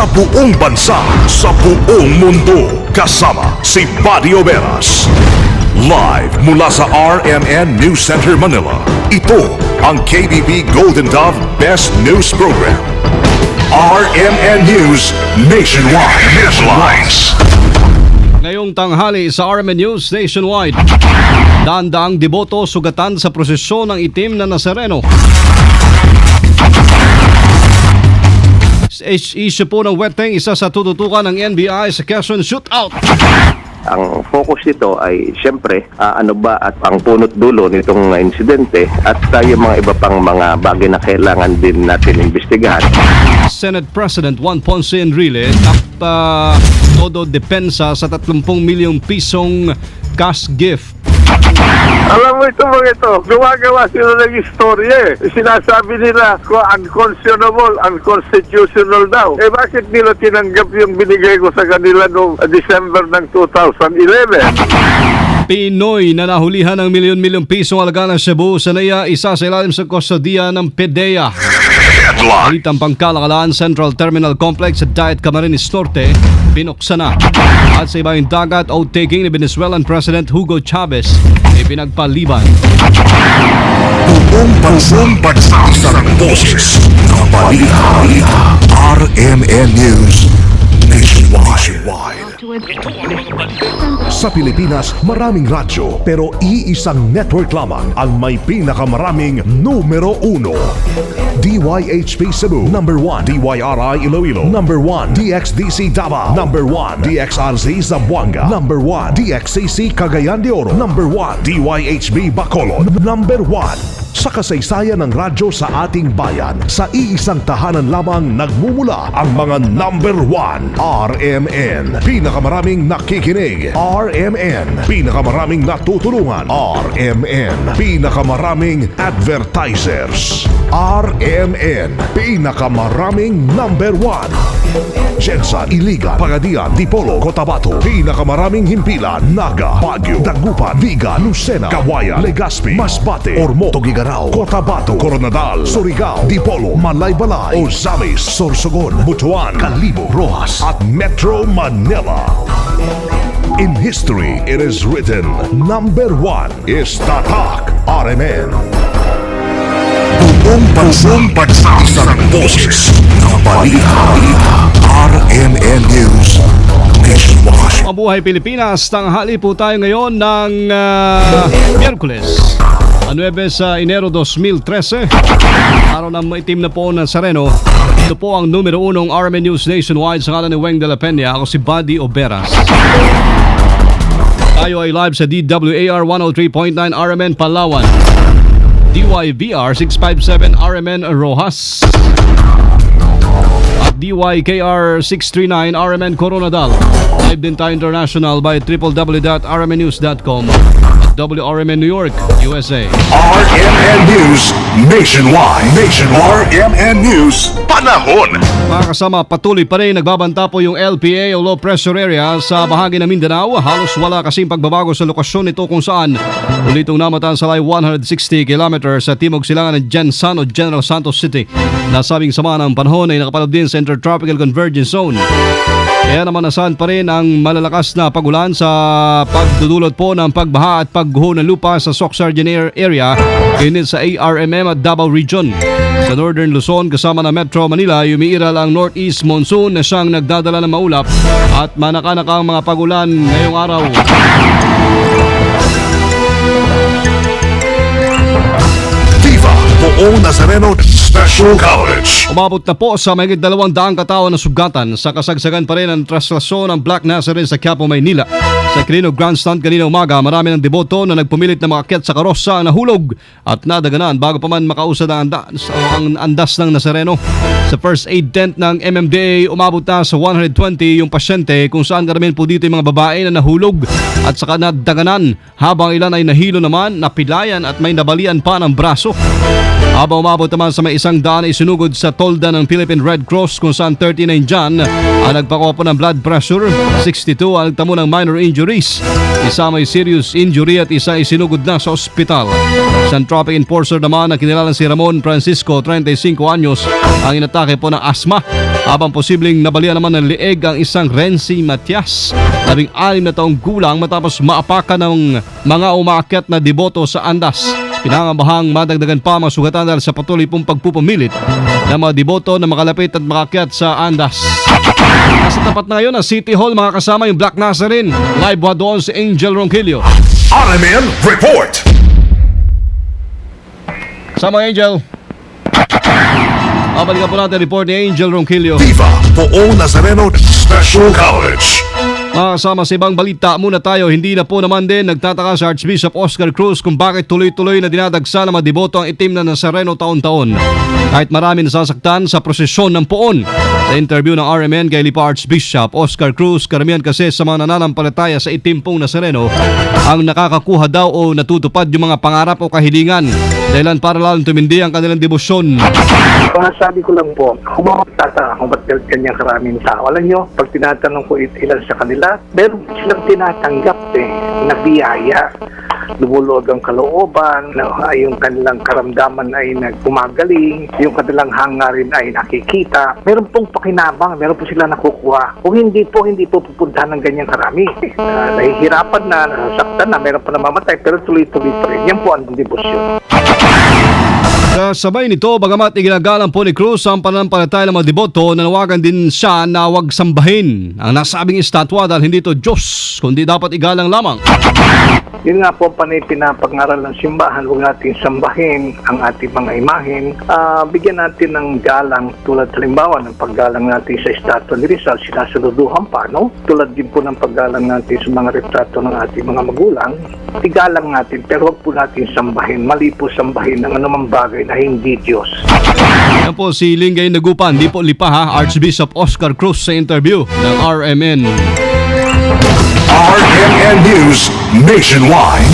sa buong bansa, sa buong mundo. Kasama si Buddy Oberas. Live mula sa RMN News Center, Manila. Ito ang KBP Golden Dove Best News Program. RMN News Nationwide. Headlines. Ngayong tanghali sa RMN News Nationwide, daang deboto sugatan sa prosesyon ng itim na Nazareno. Issue po ng weteng, isa sa tututukan ng NBI sa Quezon Shootout. Ang focus nito ay siyempre ano ba at ang punot dulo nitong insidente at yung mga iba pang mga bagay na kailangan din natin imbestigahan. Senate President Juan Ponce Enrile todo depensa sa 30 milyong pisong cash gift. Alam mo ito mga ito, gumagawa sila ng istorya eh. Sinasabi nila ko unconscionable, unconstitutional daw. Eh bakit nila tinanggap yung binigay ko sa kanila noong December ng 2011? Pinoy na nahulihan ng milyon-milyong pisong halaga ng Cebu sa NAIA, isa sa ilalim sa kustodiya ng PDEA. Balitang pangkalakalan, Central Terminal Complex sa Diet Camarines Norte, binuksan na. At sa ibang dagat, outtaking ni Venezuelan President Hugo Chavez ay pinagpaliban. Buong bansang isang boses na balita. RMN News Nationwide. Sa Pilipinas, maraming radyo pero iisang network lamang ang may pinakamaraming numero 1. DYHP Cebu, number 1. DYRI Iloilo, number 1. DXDC Davao, number 1. DXRZ Zamboanga, number 1. DXCC Cagayan de Oro, number 1. DYHB Bacolod, number 1. Sa kasaysayan ng radyo sa ating bayan, sa iisang tahanan lamang nagmumula ang mga number 1. RMN, pinakamaraming nakikinig. RMN, pinakamaraming natutulungan. RMN, pinakamaraming advertisers. RMN, pinakamaraming number 1. Jensen, Iligan, Pagadian, Dipolo, Cotabato, pinakamaraming himpilan. Naga, Baguio, Dagupan, Viga, Lucena, Kawayan, Legazpi, Masbate, Ormo, Tugigaraw, Cotabato, Coronadal, Surigao, Dipolo, Malaybalay, Ozamis, Sorsogon, Butuan, Calibo, Rojas at Metro Manila. In history, it is written, number 1 is Tatak RMN. Buong bansang isang boses na balita. RMN News Nationwide. Mabuhay Pilipinas, tanghali po tayo ngayon ng Miyerkules, 9 sa Enero 2013. Araw ng maitim na po ng Nazareno. Ito po ang numero 1 ng RMN News Nationwide sa ngalan ni Weng de la Peña. Ako si Buddy Oberas. Tayo ay live sa DWAR 103.9 RMN Palawan, DYVR 657 RMN Rojas at DYKR 639 RMN Coronadal. Live din tayo international by www.rmnews.com at WRMN New York, USA. RMN News Nationwide. RMN News Panahon. Mga kasama, patuloy pa rin nagbabanta po yung LPA o low pressure area sa bahagi ng Mindanao. Halos wala kasing pagbabago sa lokasyon nito kung saan ulitong namatan sa lay 160 km sa timog silangan ng Jensen o General Santos City. Nasabing sama ng panahon ay nakapalad din sa Intertropical Convergence Zone. Kaya naman nasaan pa rin ang malalakas na pagulan sa pagdudulot po ng pagbaha at pagguho ng lupa sa Soc-Sardian area, ganyan sa ARMM at Davao Region. Sa Northern Luzon kasama na Metro Manila, umiiral ang Northeast Monsoon na siyang nagdadala ng maulap at manakanakang mga pagulan ngayong araw. Viva Buong Nazareno Special Coverage. Umabot na po sa mahigit 200 katawan na sugatan sa kasagsagan pa rin ang traslasyon ng Black Nazarene sa Quiapo, Maynila. Sa Quirino Grandstand kanina umaga, marami ng deboto na nagpumilit na makaakyat sa karosa na hulog at nadaganan bago pa man makausad ang andas ng Nazareno. Sa first aid tent ng MMDA, umabot na sa 120 yung pasyente kung saan karamihan po dito yung mga babae na nahulog at saka nadaganan, habang ilan ay nahilo naman, napilayan at may nabalian pa ng braso. Habang umabot naman sa may 100 ay sinugod sa tolda ng Philippine Red Cross kung saan 39 dyan ang nagpakuha po ng blood pressure, 62 ang nagtamo ng minor injuries, isa may serious injury at isa ay sinugod na sa ospital. Isang traffic enforcer naman na kinilalang si Ramon Francisco, 35 anyos, ang inatake po ng asma Habang posibleng nabalian naman ng lieg ang isang Renzi Matias, 16 na taong gulang matapos maapakan ng mga umaakyat na deboto sa Andas. Pinangambahang madagdagan pa mga sugatan dahil sa patuloy pong pagpupumilit ng mga deboto na makalapit at makakyat sa Andas. Nasa tapat na ngayon ang City Hall, mga kasama yung Black Nazarene. Live wa doon si Angel Ronquillo. RMN Report. Sama Angel. Babalikan po natin report ni Angel Ronquillo. Viva Poong Nazareno Special College. Kasama sa ibang balita muna tayo, hindi na po naman din nagtataka sa Archbishop Oscar Cruz kung bakit tuloy-tuloy na dinadagsa ng mga deboto ang itim na Nazareno taon-taon. Kahit marami nasasaktan sa prosesyon ng poon. Sa interview ng RMN kay Lipa Archbishop Oscar Cruz, karamihan kasi sa mga nananampalataya sa itim pong Nazareno ang nakakakuha daw o natutupad yung mga pangarap o kahilingan. Dahilan para lalong tumindi ang kanilang debosyon. Sabi ko lang po, kung magtataka kung ba't kanyang karaming tao. Alam nyo, pag tinatanong ko ilan sa kanila, meron silang tinatanggap na biyaya. Lumulog ang kalooban, yung kanilang karamdaman ay nagpumagaling, yung kanilang hangarin ay nakikita. Meron pong pakinabang, meron po sila nakukuha. Kung hindi po pupuntahan ng ganyang karami. Nahihirapan na, nasasaktan na, meron pa namamatay, pero tuloy-tuloy pa rin. Yan po ang debosyon. Kasabay nito, bagamat iginagalang po ni Cruz ang pananampalataya ng mga deboto, nanawagan din siya na huwag sambahin ang nasabing estatwa dahil hindi ito Diyos, kundi dapat igalang lamang. Yun nga po, panay pinapangaral ng simbahan, huwag natin sambahin ang ating mga imahen. Bigyan natin ng galang tulad halimbawa ng paggalang natin sa estatwa ni Rizal, sinasaluduhan pa, no? Tulad din po ng paggalang natin sa mga retrato ng ating mga magulang. Igalang natin, pero huwag po natin sambahin. Mali po sambahin ang anumang bagay na hindi Diyos. Yan po si Lingay Nagupan, di po lipa ha, Archbishop Oscar Cruz sa interview ng RMN. RMN News Nationwide.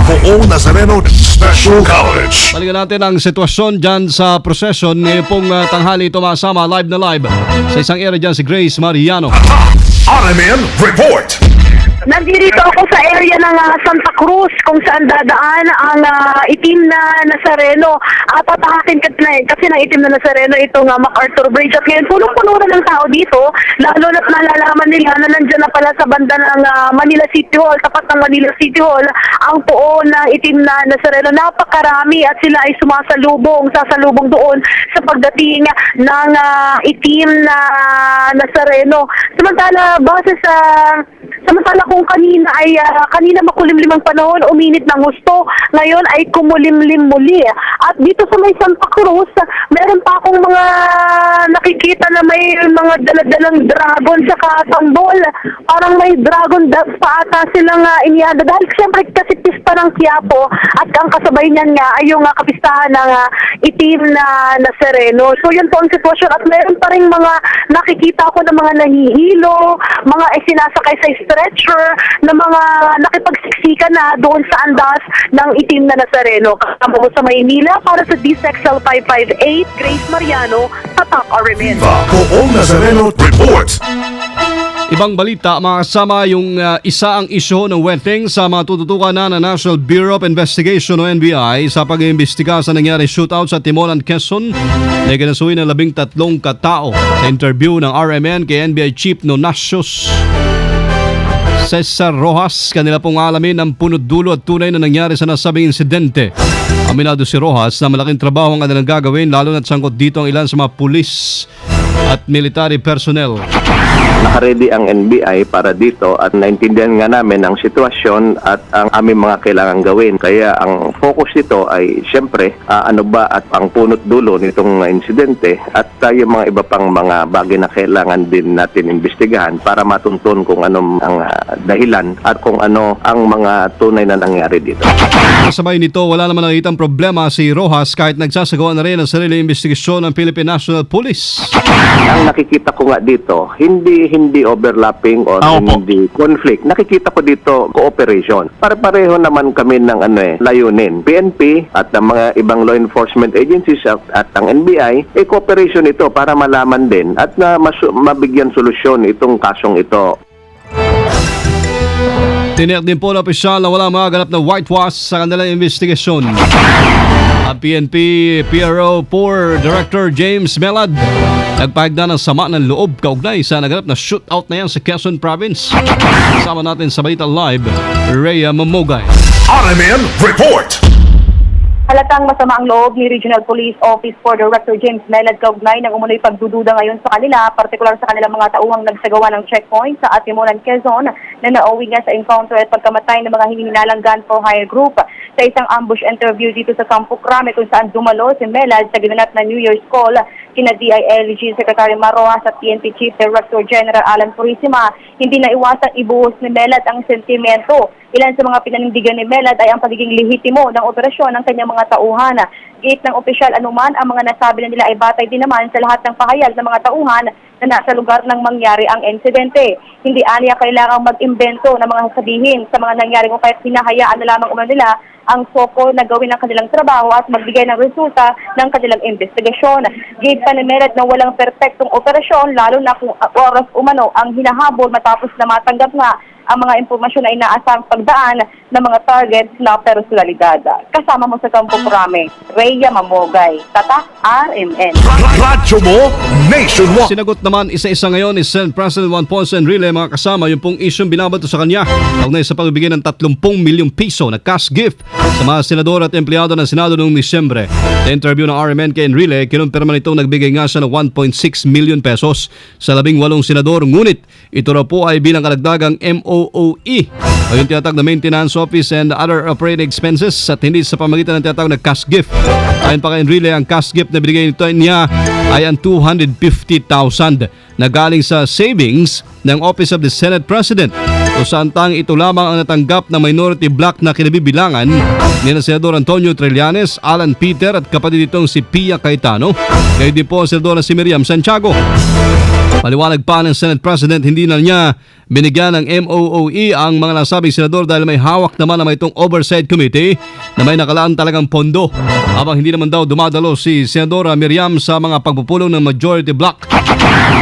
Poong Nazareno Special College. Balikan natin ang sitwasyon dyan sa prosesyon. Ngayon pong tanghali ito masama live na live sa isang area dyan si Grace Mariano. RMN Report. Nandito ako sa area ng Santa Cruz kung saan dadaan ang itim na Nazareno. Tatahakin kasi ng itim na Nazareno itong MacArthur Bridge. At ngayon, punong-puno na ng tao dito, lalo na't nalalaman nila na nandyan na pala sa banda ng Manila City Hall, tapat ng Manila City Hall, ang poon ng itim na Nazareno. Napakarami at sila ay sasalubong doon sa pagdating ng itim na Nazareno. Samantala kung kanina makulimlim ang panahon, uminit ng gusto, ngayon ay kumulimlim muli. At dito sa may Santa Cruz, meron pa akong mga nakikita na may mga daladalang dragon sa katambol. Parang may dragon dogs pa ata silang inihanda. Dahil siyempre kasi pista ng Quiapo at ang kasabay niyan nga ay yung kapistahan ng itim na Nazareno. So yun po ang sitwasyon at meron pa rin mga nakikita ko na mga nahihilo, mga sinasakay sa stretcher, na mga nakipagsiksikan na doon sa andas ng itim na Nazareno. Kasama ko sa Maynila para sa DSXL 558, Grace Mariano, sa Top RMN. Poong Nazareno Report. Ibang balita, mga kasama yung isa ang isyu ng wetting sa mga tututukan na ng National Bureau of Investigation o NBI sa pag-iimbestiga sa nangyari shootout sa Timon and Quezon na ikinasuhin ng 13 katao. Sa interview ng RMN kay NBI Chief Nonasios Cesar Rojas, kanila pong alamin ang punot dulo at tunay na nangyari sa nasabing insidente. Aminado si Rojas na malaking trabaho ang kanilang gagawin lalo na't sangkot dito ang ilan sa mga pulis at military personnel. Nakaready ang NBI para dito at naintindihan nga namin ang sitwasyon at ang aming mga kailangan gawin. Kaya ang focus nito ay siyempre ano ba at ang punot dulo nitong insidente at yung mga iba pang mga bagay na kailangan din natin imbestigahan para matuntun kung ano ang dahilan at kung ano ang mga tunay na nangyari dito. Kasabay nito, wala naman nakitang problema si Rojas kahit nagsasagawa na rin ang sarili investigasyon ng Philippine National Police. Ang nakikita ko nga dito, hindi overlapping or hindi conflict. Nakikita ko dito cooperation. Pare-pareho naman kami ng layunin. PNP at ang mga ibang law enforcement agencies at ang NBI, cooperation ito para malaman din at mabigyan solusyon itong kasong ito. Tiniyak din po na opisyal na wala magaganap na whitewash sa kanilang investigasyon. Ang PNP PRO 4 Director James Melad nagpahayag na ng sama ng loob kaugnay sa naganap na shootout na yan sa Quezon Province. Kasama natin sa Balita Live, Rhea Mamogay. RMN Report. Halatang masama ang loob ni Regional Police Office for Director James Melad kaugnay ng umunoy pagdududa ngayon sa kanila, partikular sa kanilang mga tauhang nagsagawa ng checkpoint sa Atimonan, Quezon na nauwi nga sa encounter at pagkamatay ng mga hinihinalang gun for hire group. Sa isang ambush interview dito sa Campo Crame kung saan dumalo si Melad sa ginanap na New Year's call kina DILG Secretary Maroas at PNP Chief Director General Alan Purisima, hindi na iwasang ibuhos ni Melad ang sentimento. Ilan sa mga pinanindigan ni Melad ay ang pagiging lehitimo ng operasyon ng kanyang mga tauhan. Gate ng opisyal anuman, ang mga nasabi na nila ay batay din naman sa lahat ng pahayag ng mga tauhan na nasa lugar ng mangyari ang insidente. Hindi aniya kailangang mag-imbento ng mga sabihin sa mga nangyari kung kahit hinahayaan na lamang umano nila ang soko na gawin ang kanilang trabaho at magbigay ng resulta ng kanilang investigasyon. Gate pa ni Melad na walang perpektong operasyon lalo na kung oras umano ang hinahabol matapos na matanggap nga ang mga impormasyon ay inaasang pagdaan ng mga targets na personalidad. Kasama mo sa Campo Crame, Rhea Mamogay, Tata RMN. Radyo mo nationwide. Sinagot naman isa-isa ngayon ni Senate President Juan Ponce Enrile mga kasama yung pong isyong binabato sa kanya kaugnay sa pagbibigay ng 30 milyong piso na cash gift sa mga senador at empleyado ng Senado noong Disyembre. Sa interview ng RMN kay Enrile, kinumpirma nitong nagbigay nga siya ng 1.6 million pesos sa 18 senador. Ngunit ito raw po ay bilang karagdagang MOOE o yung tinatawag na Maintenance Office and Other Operating Expenses at hindi sa pamagitan ng tinatawag na cash gift. Ayon pa kay Enrile, ang cash gift na binigay nito niya ay ang 250,000 na galing sa savings ng Office of the Senate President o saan tang ito lamang ang natanggap na minority block na kinabibilangan ni na Senador Antonio Trillanes, Alan Peter at kapatid itong si Pia Cayetano. Ngayon din po ang Senador na si Miriam Santiago. Paliwanag pa ng Senate President, hindi na niya binigyan ng MOOE ang mga nasabing senador dahil may hawak naman na itong Oversight Committee na may nakalaan talagang pondo. Habang hindi naman daw dumadalo si Senadora Miriam sa mga pagpupulong ng majority block.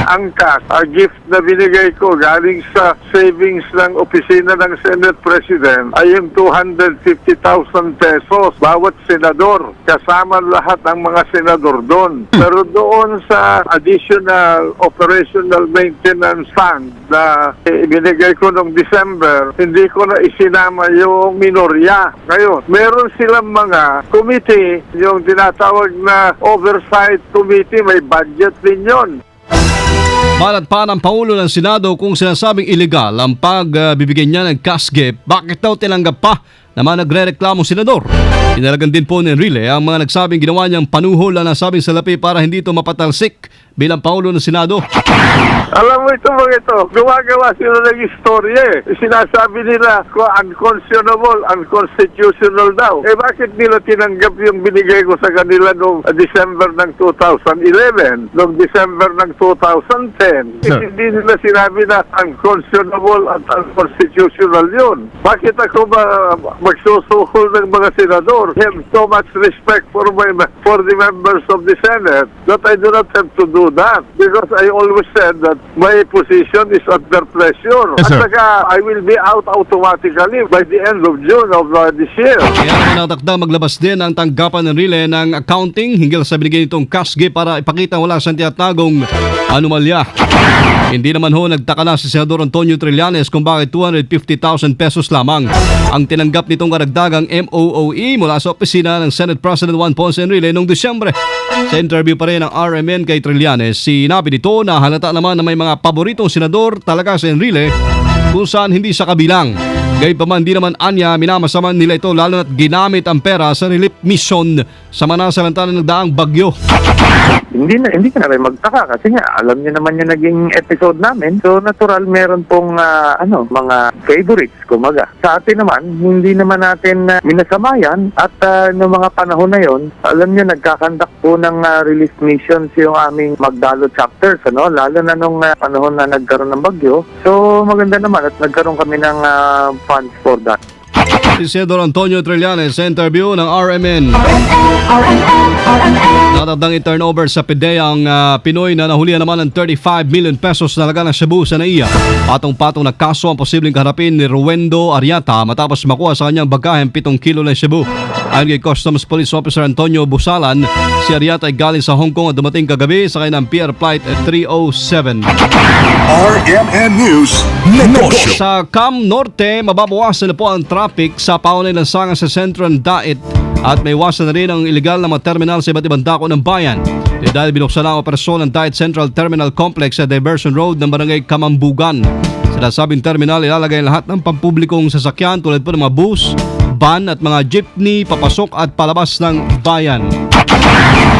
Ang cash, gift na binigay ko galing sa savings ng opisina ng Senate President ay yung 250,000 pesos bawat senador. Kasama lahat ng mga senador doon. Pero doon sa additional operational maintenance fund na ibinigay ko noong December, hindi ko na isinama yung minorya. Ngayon, meron silang mga committee, yung tinatawag na oversight committee, may budget din yun. Balat pa ng Pangulo ng Senado kung sinasabing illegal ang pagbibigay niya ng cash gift, bakit daw tinanggap pa naman nagre-reklamong senador? Inalagan din po ni Enrile ang mga nagsabing ginawa niyang panuhol na nasabing salapi para hindi ito mapatalsik bilang Pangulo ng Senado. Alam mo ito mga ito, gumagawa sila ng istorya eh. Sinasabi nila ko unconscionable, unconstitutional daw. Eh bakit nila tinanggap yung binigay ko sa kanila noong December ng 2011, noong December ng 2010? Hindi nila sinabi na unconscionable at unconstitutional yun. Bakit ako magsusuhol ng mga senador? I have so much respect for the members of the Senate that I do not have to do that because I always said that my position is under pressure. Yes, sir. At saka, I will be out automatically by the end of June of this year. Kaya naman natakda maglabas din ang tanggapan ng Enrile ng accounting hinggil sa binigay nitong cash gift para ipakita wala siyang tinatagong anomalya. Hindi naman ho nagtaka na si Senador Antonio Trillanes kung bakit 250,000 pesos lamang ang tinanggap nitong karagdagang MOOE mula sa opisina ng Senate President Juan Ponce Enrile noong Disyembre. Sa interview pa rin ng RMN kay Trillanes, sinabi nito na halata naman na may mga paboritong senador talaga sa Enrile kung saan hindi sa kabilang. Gayunpaman di naman anya minamasaman nila ito lalo na't ginamit ang pera sa relief mission sa manasalanta ng nagdaang bagyo. Hindi ka na rin magtaka kasi nga alam niyo naman yung naging episode namin. So natural meron pong mga favorites kumaga. Sa atin naman hindi naman natin minasamayan at noong mga panahon na yon, alam niyo nagkakandak po ng relief missions yung aming Magdalo chapters lalo na nung panahon na nagkaroon ng bagyo. So maganda naman at nagkaroon kami ng funds for that. Si Senador Antonio Trillanes sa interview ng RMN. Natatang i-turnover sa PIDEA ang Pinoy na nahulihan naman ng 35 million pesos na laga ng Cebu sa NAIA. Patong-patong na kaso ang posibleng kaharapin ni Ruendo Ariata matapos makuha sa kanyang bagahe 7 kilo ng Cebu. Ayon kay Customs Police Officer Antonio Busalan, si Ariat ay galing sa Hong Kong at dumating kagabi sa kanyang Pier Flight 307. RMN News Negosyo. Sa Cam Norte, mababawasan na po ang traffic sa paunay lansangan sa sentro ng Dait at may iwasan na rin ang iligal na mga terminal sa iba't ibang dako ng bayan. Ito dahil binuksan na ang operasyon ng Dait Central Terminal Complex sa Diversion Road ng Barangay Kamambugan. Sa nasabing terminal, ilalagay lahat ng pampublikong sasakyan tulad po ng mga bus, van at mga jeepney papasok at palabas ng bayan.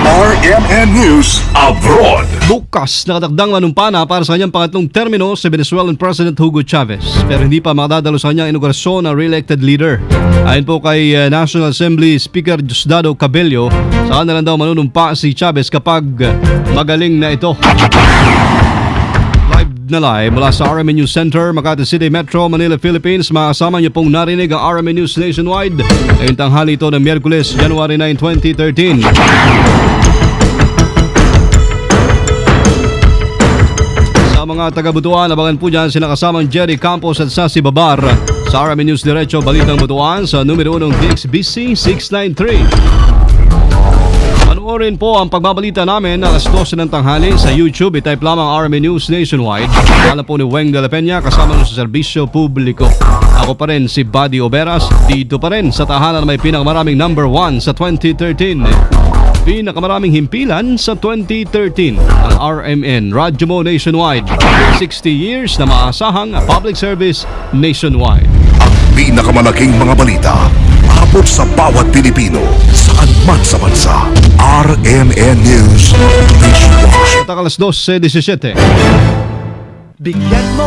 RMN News Abroad. Bukas, nakatagdang manumpana para sa kanyang pangatlong termino si Venezuelan President Hugo Chavez, pero hindi pa makadadalo sa kanyang inaugurasyon na re-elected leader. Ayon po kay National Assembly Speaker Diosdado Cabello, saka na lang daw manunumpa si Chavez kapag magaling na ito. Live mula sa RMN News Center, Makati City, Metro Manila, Philippines. Makasama niyo pong narinig ang RMN News Nationwide ngayong tanghali ito ng Miyerkules, January 9, 2013. Sa mga taga-Butuan, abangan po dyan sila kasamang Jerry Campos at Sassy Babar sa RMN News Diretso Balitang Butuan sa numero 1 DXBC 693. Panoorin po ang pagbabalita namin alas 12 ng tanghali sa YouTube. I-type lamang RMN News Nationwide. Alam po ni Weng de la Peña kasama sa serbisyo publiko. Ako pa rin si Buddy Oberas, dito pa rin sa tahanan na may pinakamaraming number 1 sa 2013. Pinakamaraming himpilan sa 2013. Ang RMN Radyo Mo Nationwide. 60 years na maasahang public service nationwide. Ang pinakamalaking mga balita abot sa bawat Pilipino saan man sa bansa. RMN News Nationwide. Alas 12:17. Bigyan mo